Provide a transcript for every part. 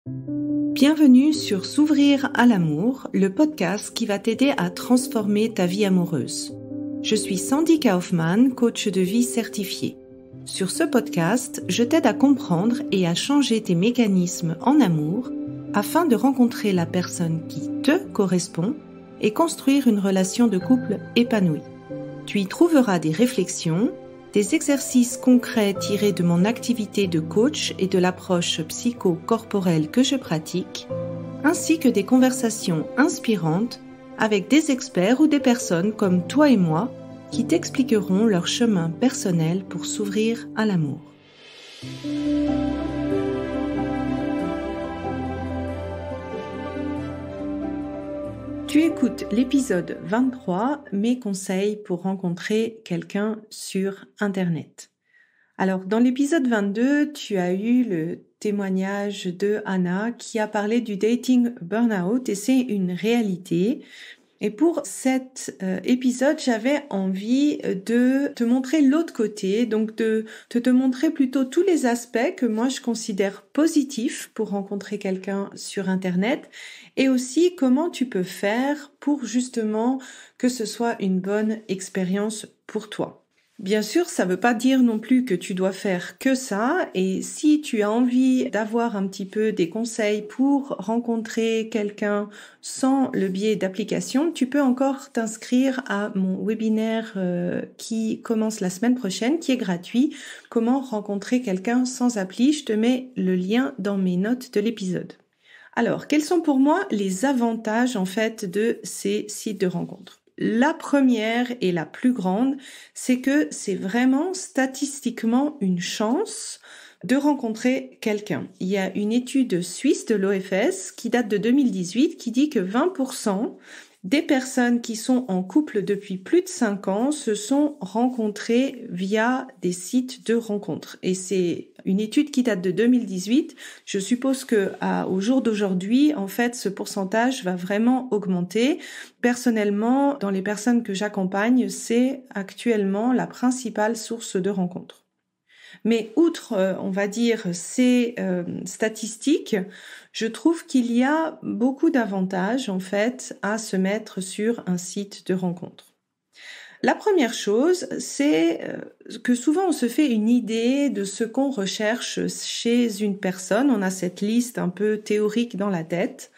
Bienvenue sur S'ouvrir à l'amour, le podcast qui va t'aider à transformer ta vie amoureuse. Je suis Sandy Kaufman, coach de vie certifiée. Sur ce podcast, je t'aide à comprendre et à changer tes mécanismes en amour afin de rencontrer la personne qui te correspond et construire une relation de couple épanouie. Tu y trouveras des réflexions, des exercices concrets tirés de mon activité de coach et de l'approche psycho-corporelle que je pratique, ainsi que des conversations inspirantes avec des experts ou des personnes comme toi et moi qui t'expliqueront leur chemin personnel pour s'ouvrir à l'amour. Tu écoutes l'épisode 23, mes conseils pour rencontrer quelqu'un sur Internet. Alors, dans l'épisode 22, tu as eu le témoignage de Anna qui a parlé du dating burn-out et c'est une réalité. Et pour cet épisode, j'avais envie de te montrer l'autre côté, donc de te montrer plutôt tous les aspects que moi je considère positifs pour rencontrer quelqu'un sur Internet et aussi comment tu peux faire pour justement que ce soit une bonne expérience pour toi. Bien sûr, ça ne veut pas dire non plus que tu dois faire que ça et si tu as envie d'avoir un petit peu des conseils pour rencontrer quelqu'un sans le biais d'application, tu peux encore t'inscrire à mon webinaire qui commence la semaine prochaine, qui est gratuit. Comment rencontrer quelqu'un sans appli? Je te mets le lien dans mes notes de l'épisode. Alors, quels sont pour moi les avantages en fait de ces sites de rencontres? La première et la plus grande, c'est que c'est vraiment statistiquement une chance de rencontrer quelqu'un. Il y a une étude suisse de l'OFS qui date de 2018 qui dit que 20% des personnes qui sont en couple depuis plus de 5 ans se sont rencontrées via des sites de rencontres. Et c'est une étude qui date de 2018. Je suppose que au jour d'aujourd'hui, en fait, ce pourcentage va vraiment augmenter. Personnellement, dans les personnes que j'accompagne, c'est actuellement la principale source de rencontres. Mais outre, on va dire, ces statistiques, je trouve qu'il y a beaucoup d'avantages, en fait, à se mettre sur un site de rencontre. La première chose, c'est que souvent on se fait une idée de ce qu'on recherche chez une personne. On a cette liste un peu théorique dans la tête.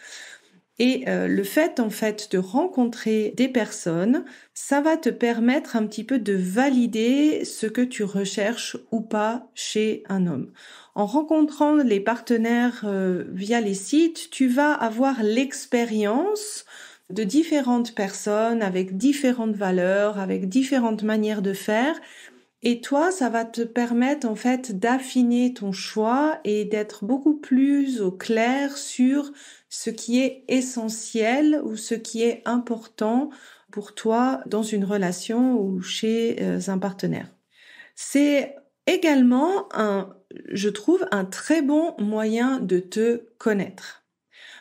Et le fait en fait de rencontrer des personnes, ça va te permettre un petit peu de valider ce que tu recherches ou pas chez un homme. En rencontrant les partenaires via les sites, tu vas avoir l'expérience de différentes personnes avec différentes valeurs, avec différentes manières de faire. Et toi, ça va te permettre en fait d'affiner ton choix et d'être beaucoup plus au clair sur ce qui est essentiel ou ce qui est important pour toi dans une relation ou chez un partenaire. C'est également je trouve, un très bon moyen de te connaître.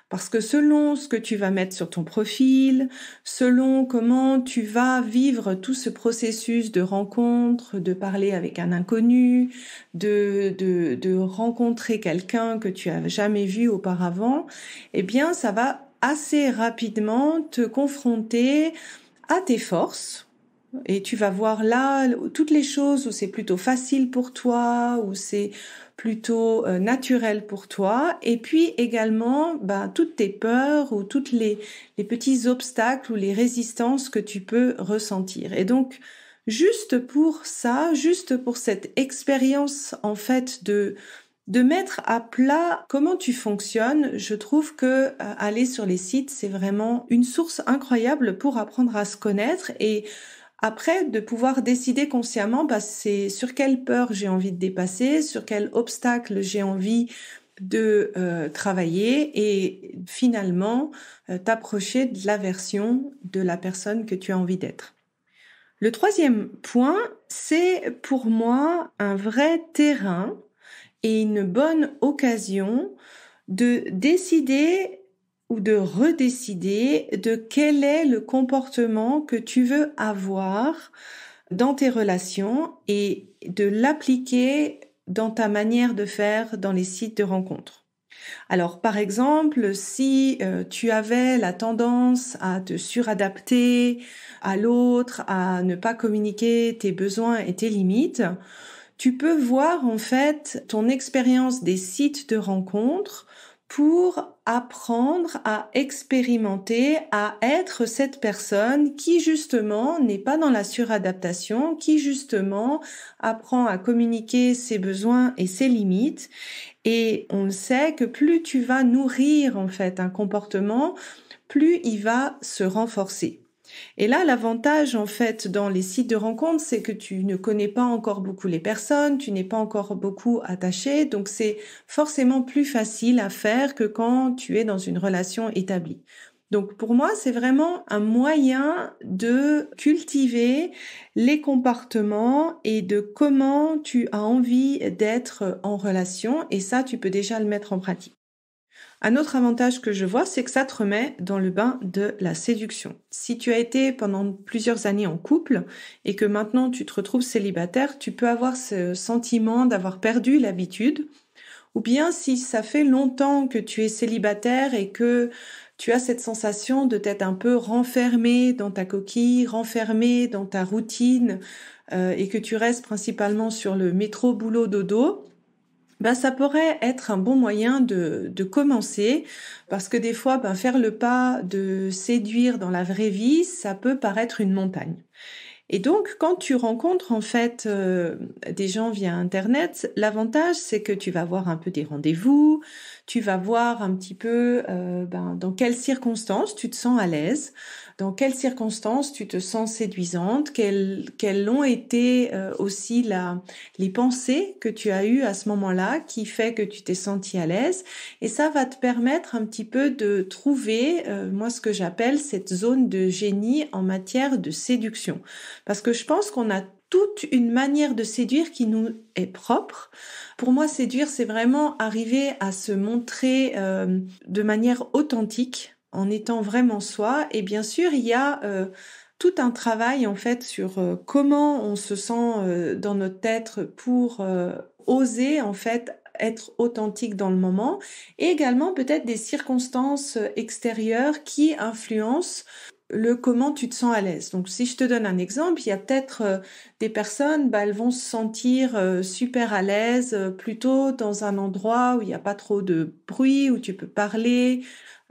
Parce que selon ce que tu vas mettre sur ton profil, selon comment tu vas vivre tout ce processus de rencontre, de parler avec un inconnu, de rencontrer quelqu'un que tu as jamais vu auparavant, eh bien, ça va assez rapidement te confronter à tes forces. Et tu vas voir là toutes les choses où c'est plutôt facile pour toi, où c'est plutôt naturel pour toi. Et puis également, toutes tes peurs ou toutes les petits obstacles ou les résistances que tu peux ressentir. Et donc, juste pour ça, juste pour cette expérience en fait de mettre à plat comment tu fonctionnes, je trouve que aller sur les sites, c'est vraiment une source incroyable pour apprendre à se connaître et après, de pouvoir décider consciemment, c'est sur quelle peur j'ai envie de dépasser, sur quel obstacle j'ai envie de travailler et finalement t'approcher de la version de la personne que tu as envie d'être. Le troisième point, c'est pour moi un vrai terrain et une bonne occasion de décider ou de redécider de quel est le comportement que tu veux avoir dans tes relations et de l'appliquer dans ta manière de faire dans les sites de rencontres. Alors, par exemple, si tu avais la tendance à te suradapter à l'autre, à ne pas communiquer tes besoins et tes limites, tu peux voir en fait ton expérience des sites de rencontres pour apprendre à expérimenter, à être cette personne qui justement n'est pas dans la suradaptation, qui justement apprend à communiquer ses besoins et ses limites. Et on le sait que plus tu vas nourrir en fait un comportement, plus il va se renforcer. Et là, l'avantage, en fait, dans les sites de rencontres, c'est que tu ne connais pas encore beaucoup les personnes, tu n'es pas encore beaucoup attaché, donc c'est forcément plus facile à faire que quand tu es dans une relation établie. Donc pour moi, c'est vraiment un moyen de cultiver les comportements et de comment tu as envie d'être en relation, et ça, tu peux déjà le mettre en pratique. Un autre avantage que je vois, c'est que ça te remet dans le bain de la séduction. Si tu as été pendant plusieurs années en couple et que maintenant tu te retrouves célibataire, tu peux avoir ce sentiment d'avoir perdu l'habitude. Ou bien si ça fait longtemps que tu es célibataire et que tu as cette sensation de t'être un peu renfermé dans ta coquille, renfermé dans ta routine et que tu restes principalement sur le métro boulot dodo, ça pourrait être un bon moyen de commencer parce que des fois, faire le pas de séduire dans la vraie vie, ça peut paraître une montagne. Et donc, quand tu rencontres en fait des gens via Internet, l'avantage c'est que tu vas voir un peu des rendez-vous, tu vas voir un petit peu dans quelles circonstances tu te sens à l'aise, dans quelles circonstances tu te sens séduisante, quelles ont été aussi les pensées que tu as eues à ce moment-là qui fait que tu t'es senti à l'aise. Et ça va te permettre un petit peu de trouver, moi ce que j'appelle cette zone de génie en matière de séduction. Parce que je pense qu'on a toute une manière de séduire qui nous est propre. Pour moi, séduire, c'est vraiment arriver à se montrer de manière authentique, en étant vraiment soi. Et bien sûr, il y a tout un travail en fait sur comment on se sent dans notre tête pour oser en fait être authentique dans le moment, et également peut-être des circonstances extérieures qui influencent le comment tu te sens à l'aise. Donc si je te donne un exemple, il y a peut-être des personnes, elles vont se sentir super à l'aise plutôt dans un endroit où il n'y a pas trop de bruit, où tu peux parler,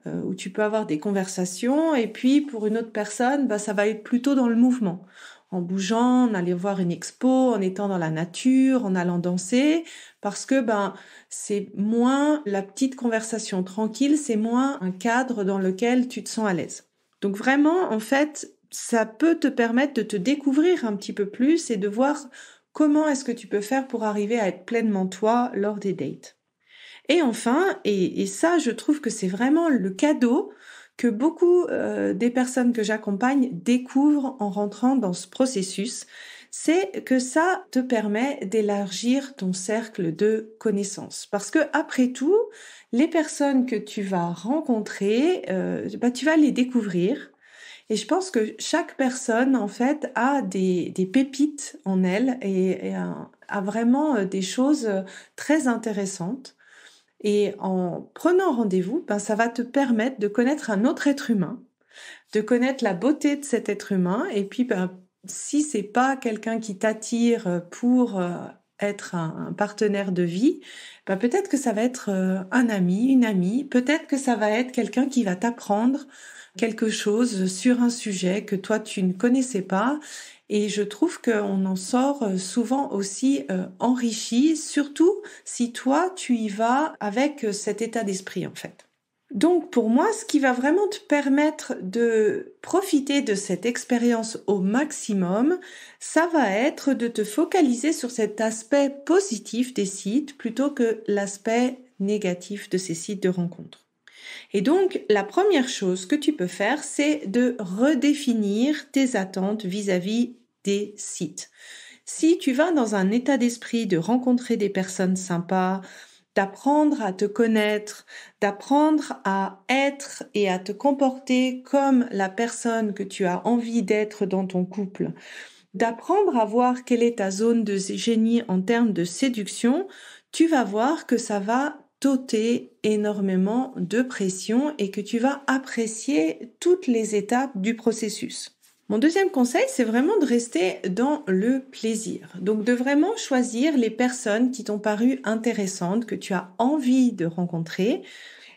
où tu peux avoir des conversations. Et puis pour une autre personne, ça va être plutôt dans le mouvement, en bougeant, en allant voir une expo, en étant dans la nature, en allant danser, parce que c'est moins la petite conversation tranquille, c'est moins un cadre dans lequel tu te sens à l'aise. Donc vraiment, en fait, ça peut te permettre de te découvrir un petit peu plus et de voir comment est-ce que tu peux faire pour arriver à être pleinement toi lors des dates. Et enfin, et ça, je trouve que c'est vraiment le cadeau que beaucoup des personnes que j'accompagne découvrent en rentrant dans ce processus, c'est que ça te permet d'élargir ton cercle de connaissances. Parce que après tout, les personnes que tu vas rencontrer, tu vas les découvrir. Et je pense que chaque personne, en fait, a des pépites en elle et a vraiment des choses très intéressantes. Et en prenant rendez-vous, ça va te permettre de connaître un autre être humain, de connaître la beauté de cet être humain. Et puis, si c'est pas quelqu'un qui t'attire pour être un partenaire de vie, peut-être que ça va être un ami, une amie. Peut-être que ça va être quelqu'un qui va t'apprendre quelque chose sur un sujet que toi tu ne connaissais pas. Et je trouve qu'on en sort souvent aussi enrichi, surtout si toi, tu y vas avec cet état d'esprit en fait. Donc pour moi, ce qui va vraiment te permettre de profiter de cette expérience au maximum, ça va être de te focaliser sur cet aspect positif des sites plutôt que l'aspect négatif de ces sites de rencontres. Et donc, la première chose que tu peux faire, c'est de redéfinir tes attentes vis-à-vis des sites. Si tu vas dans un état d'esprit de rencontrer des personnes sympas, d'apprendre à te connaître, d'apprendre à être et à te comporter comme la personne que tu as envie d'être dans ton couple, d'apprendre à voir quelle est ta zone de génie en termes de séduction, tu vas voir que ça va t'ôter énormément de pression et que tu vas apprécier toutes les étapes du processus. Mon deuxième conseil, c'est vraiment de rester dans le plaisir. Donc de vraiment choisir les personnes qui t'ont paru intéressantes, que tu as envie de rencontrer.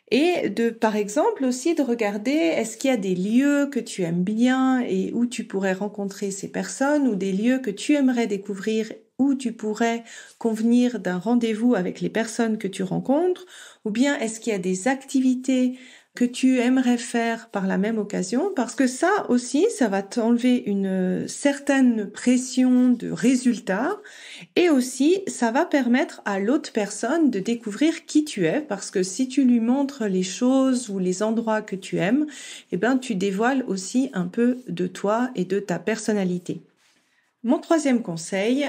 Et de, par exemple, aussi de regarder est-ce qu'il y a des lieux que tu aimes bien et où tu pourrais rencontrer ces personnes ou des lieux que tu aimerais découvrir où tu pourrais convenir d'un rendez-vous avec les personnes que tu rencontres, ou bien est-ce qu'il y a des activités que tu aimerais faire par la même occasion, parce que ça aussi, ça va t'enlever une certaine pression de résultat, et aussi, ça va permettre à l'autre personne de découvrir qui tu es, parce que si tu lui montres les choses ou les endroits que tu aimes, eh ben, tu dévoiles aussi un peu de toi et de ta personnalité. Mon troisième conseil,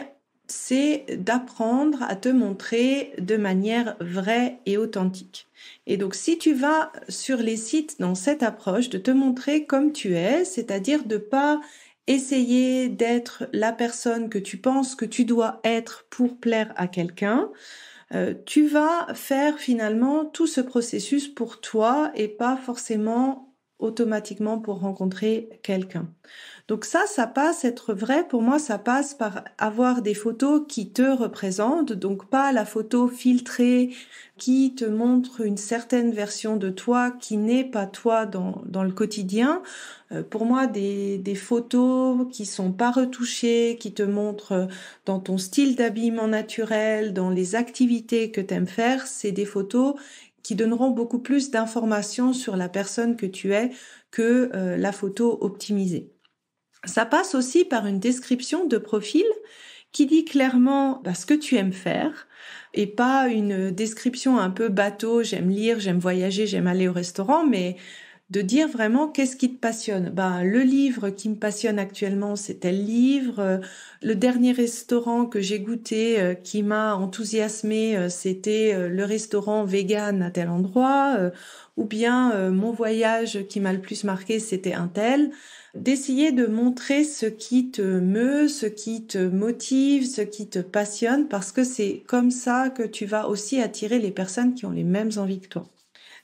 c'est d'apprendre à te montrer de manière vraie et authentique. Et donc, si tu vas sur les sites dans cette approche de te montrer comme tu es, c'est-à-dire de pas essayer d'être la personne que tu penses que tu dois être pour plaire à quelqu'un, tu vas faire finalement tout ce processus pour toi et pas forcément automatiquement pour rencontrer quelqu'un. Donc ça passe, être vrai, pour moi, ça passe par avoir des photos qui te représentent, donc pas la photo filtrée qui te montre une certaine version de toi qui n'est pas toi dans le quotidien. Pour moi, des photos qui sont pas retouchées, qui te montrent dans ton style d'habillement naturel, dans les activités que tu aimes faire, c'est des photos qui donneront beaucoup plus d'informations sur la personne que tu es que la photo optimisée. Ça passe aussi par une description de profil qui dit clairement ce que tu aimes faire et pas une description un peu bateau, j'aime lire, j'aime voyager, j'aime aller au restaurant, mais de dire vraiment qu'est-ce qui te passionne. Le livre qui me passionne actuellement, c'est tel livre. Le dernier restaurant que j'ai goûté qui m'a enthousiasmé, c'était le restaurant vegan à tel endroit. Ou bien mon voyage qui m'a le plus marqué, c'était un tel. D'essayer de montrer ce qui te meut, ce qui te motive, ce qui te passionne, parce que c'est comme ça que tu vas aussi attirer les personnes qui ont les mêmes envies que toi.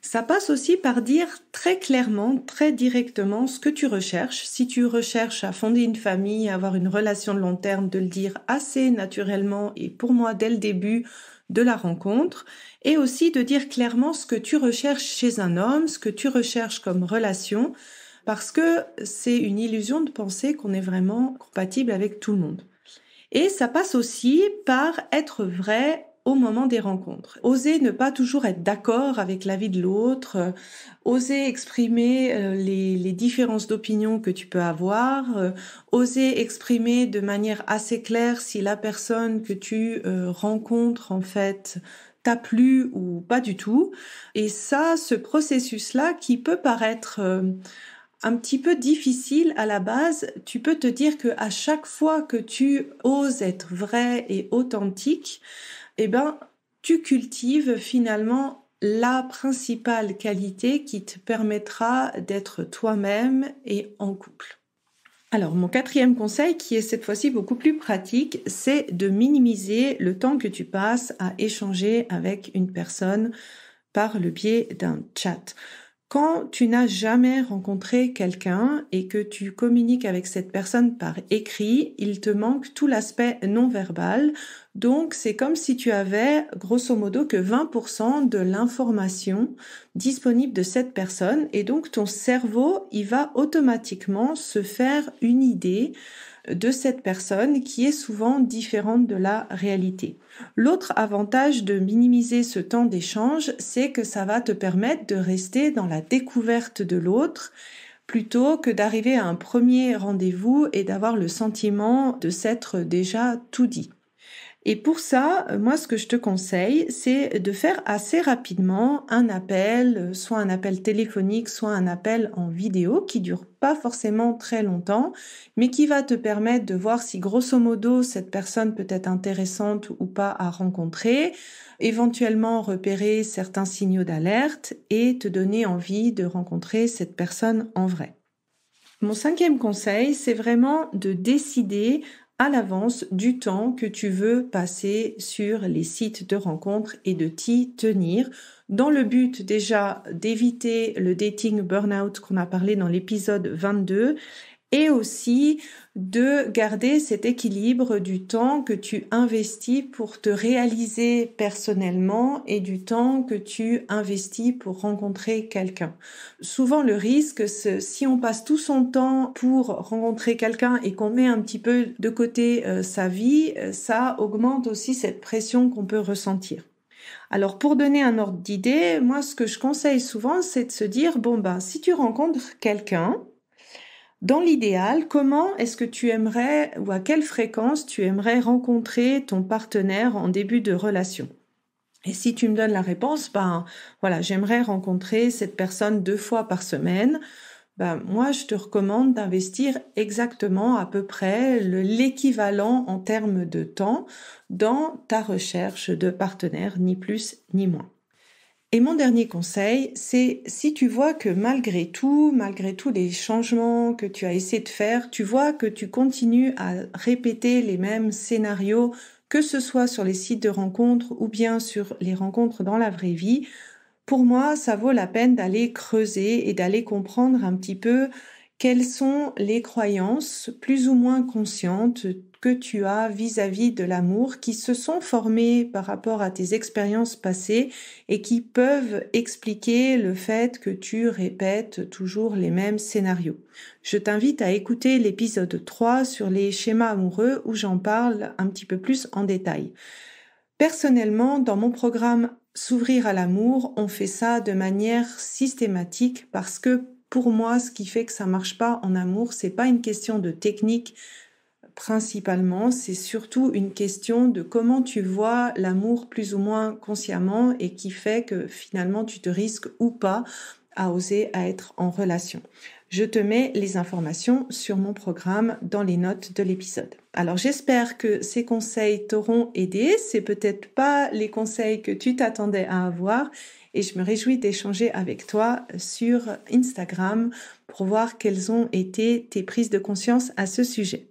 Ça passe aussi par dire très clairement, très directement ce que tu recherches. Si tu recherches à fonder une famille, à avoir une relation de long terme, de le dire assez naturellement et pour moi dès le début de la rencontre. Et aussi de dire clairement ce que tu recherches chez un homme, ce que tu recherches comme relation, parce que c'est une illusion de penser qu'on est vraiment compatible avec tout le monde. Et ça passe aussi par être vrai au moment des rencontres. Oser ne pas toujours être d'accord avec l'avis de l'autre, oser exprimer les différences d'opinion que tu peux avoir, oser exprimer de manière assez claire si la personne que tu rencontres en fait t'a plu ou pas du tout. Et ça, ce processus-là qui peut paraître un petit peu difficile à la base, tu peux te dire que à chaque fois que tu oses être vrai et authentique, tu cultives finalement la principale qualité qui te permettra d'être toi-même et en couple. Alors, mon quatrième conseil, qui est cette fois-ci beaucoup plus pratique, c'est de minimiser le temps que tu passes à échanger avec une personne par le biais d'un chat. Quand tu n'as jamais rencontré quelqu'un et que tu communiques avec cette personne par écrit, il te manque tout l'aspect non-verbal. Donc, c'est comme si tu avais, grosso modo, que 20% de l'information disponible de cette personne. Et donc, ton cerveau, il va automatiquement se faire une idée de cette personne qui est souvent différente de la réalité. L'autre avantage de minimiser ce temps d'échange, c'est que ça va te permettre de rester dans la découverte de l'autre plutôt que d'arriver à un premier rendez-vous et d'avoir le sentiment de s'être déjà tout dit. Et pour ça, moi, ce que je te conseille, c'est de faire assez rapidement un appel, soit un appel téléphonique, soit un appel en vidéo qui dure pas forcément très longtemps, mais qui va te permettre de voir si grosso modo cette personne peut être intéressante ou pas à rencontrer, éventuellement repérer certains signaux d'alerte et te donner envie de rencontrer cette personne en vrai. Mon cinquième conseil, c'est vraiment de décider à l'avance du temps que tu veux passer sur les sites de rencontres et de t'y tenir, dans le but déjà d'éviter le dating burnout qu'on a parlé dans l'épisode 22, et aussi de garder cet équilibre du temps que tu investis pour te réaliser personnellement et du temps que tu investis pour rencontrer quelqu'un. Souvent, le risque, c'est si on passe tout son temps pour rencontrer quelqu'un et qu'on met un petit peu de côté sa vie, ça augmente aussi cette pression qu'on peut ressentir. Alors, pour donner un ordre d'idée, moi, ce que je conseille souvent, c'est de se dire, si tu rencontres quelqu'un, dans l'idéal, comment est-ce que tu aimerais ou à quelle fréquence tu aimerais rencontrer ton partenaire en début de relation? Et si tu me donnes la réponse, j'aimerais rencontrer cette personne 2 fois par semaine. Moi, je te recommande d'investir exactement à peu près l'équivalent en termes de temps dans ta recherche de partenaire, ni plus ni moins. Et mon dernier conseil, c'est si tu vois que malgré tous les changements que tu as essayé de faire, tu vois que tu continues à répéter les mêmes scénarios, que ce soit sur les sites de rencontres ou bien sur les rencontres dans la vraie vie, pour moi, ça vaut la peine d'aller creuser et d'aller comprendre un petit peu quelles sont les croyances plus ou moins conscientes que tu as vis-à-vis de l'amour qui se sont formées par rapport à tes expériences passées et qui peuvent expliquer le fait que tu répètes toujours les mêmes scénarios. Je t'invite à écouter l'épisode 3 sur les schémas amoureux où j'en parle un petit peu plus en détail. Personnellement, dans mon programme S'ouvrir à l'amour, on fait ça de manière systématique parce que pour moi, ce qui fait que ça marche pas en amour, c'est pas une question de technique principalement, c'est surtout une question de comment tu vois l'amour plus ou moins consciemment et qui fait que finalement tu te risques ou pas à oser à être en relation. Je te mets les informations sur mon programme dans les notes de l'épisode. Alors j'espère que ces conseils t'auront aidé. C'est peut-être pas les conseils que tu t'attendais à avoir et je me réjouis d'échanger avec toi sur Instagram pour voir quelles ont été tes prises de conscience à ce sujet.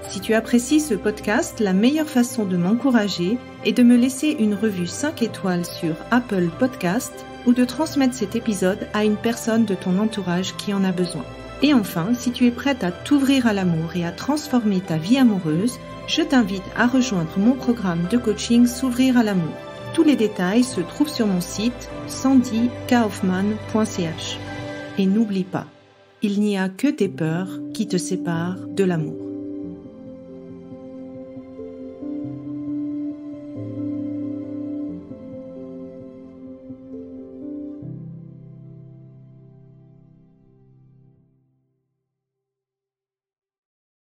Si tu apprécies ce podcast, la meilleure façon de m'encourager est de me laisser une revue 5 étoiles sur Apple Podcast ou de transmettre cet épisode à une personne de ton entourage qui en a besoin. Et enfin, si tu es prête à t'ouvrir à l'amour et à transformer ta vie amoureuse, je t'invite à rejoindre mon programme de coaching S'ouvrir à l'amour. Tous les détails se trouvent sur mon site sandykaufman.ch. Et n'oublie pas, il n'y a que tes peurs qui te séparent de l'amour.